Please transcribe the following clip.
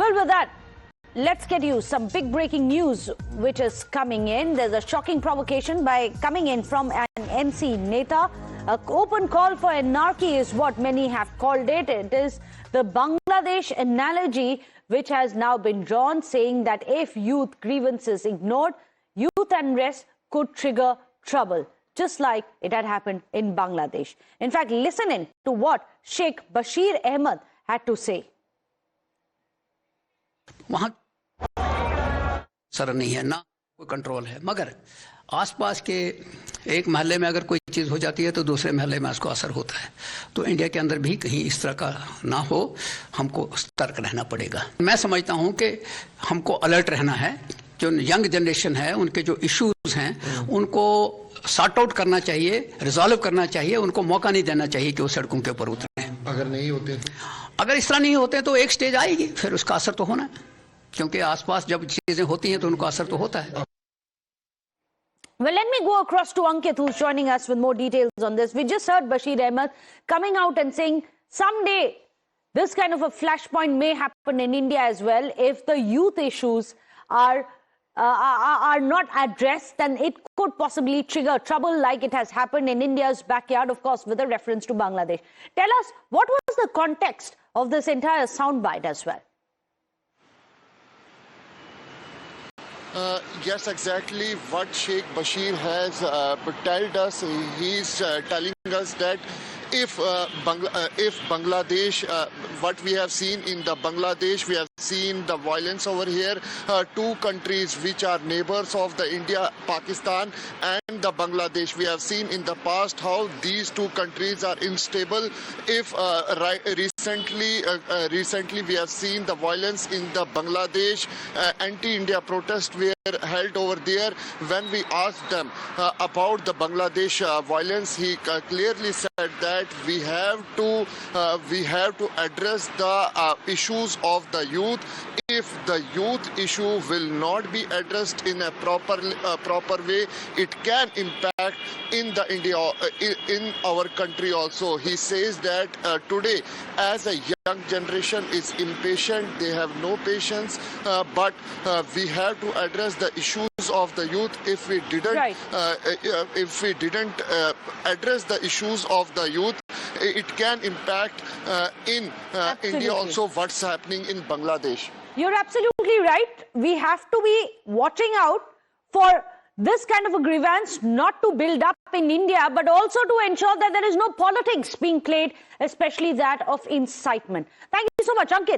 Well, with that, let's get you some big breaking news which is coming in. There's a shocking provocation coming in from an NC Neta. An open call for anarchy is what many have called it. It is the Bangladesh analogy which has now been drawn, saying that if youth grievances ignored, youth unrest could trigger trouble, just like it had happened in Bangladesh. In fact, listen in to what Sheikh Bashir Ahmed had to say. वहाँ sir नहीं है ना कोई control है, मगर आसपास के एक महल्ले में अगर कोई चीज़ हो जाती है तो दूसरे महल्ले में उसको असर होता है। तो इंडिया के अंदर भी कहीं इस तरह का ना हो, हमको सतर्क रहना पड़ेगा। मैं समझता हूँ कि हमको अलर्ट रहना है। जो यंग जनरेशन है, उनके जो इश्यूज हैं उनको सॉर्ट आउट करना चाहिए, रिजॉल्व करना चाहिए। उनको मौका नहीं देना चाहिए कि वो सड़कों के ऊपर उतरें। अगर नहीं होते तो, अगर इस तरह नहीं होते तो एक स्टेज आएगी, फिर उसका असर तो होना है, क्योंकि आसपास जब चीजें होती हैं तो उनको असर तो होता है। Well, let me go across to Ankit, who's joining us with more details on this. We just heard Bashir Ahmed coming out and saying someday this kind of a flashpoint may happen in India as well. If the youth issues are not addressed, then it could possibly trigger trouble like it has happened in India's backyard, of course, with a reference to Bangladesh. Tell us, what was the context of this entire soundbite as well? Yes, exactly what Sheikh Bashir has told us. He's telling us that if Bangladesh, what we have seen in the Bangladesh, we have seen the violence over here. Two countries which are neighbors of the India, Pakistan and the Bangladesh. We have seen in the past how these two countries are unstable. If recently we have seen the violence in the Bangladesh, anti-India protests were held over there. When we asked them about the Bangladesh violence, he clearly said that we have to address the issues of the youth. If the youth issue will not be addressed in a proper way, it can impact in the India, in our country also. He says that today, as a young generation is impatient, they have no patience, but we have to address the issues of the youth. If we didn't, address the issues of the youth, it can impact in India also what's happening in Bangladesh. You're absolutely right. We have to be watching out for this kind of a grievance not to build up in India, but also to ensure that there is no politics being played, especially that of incitement. Thank you so much, Ankit.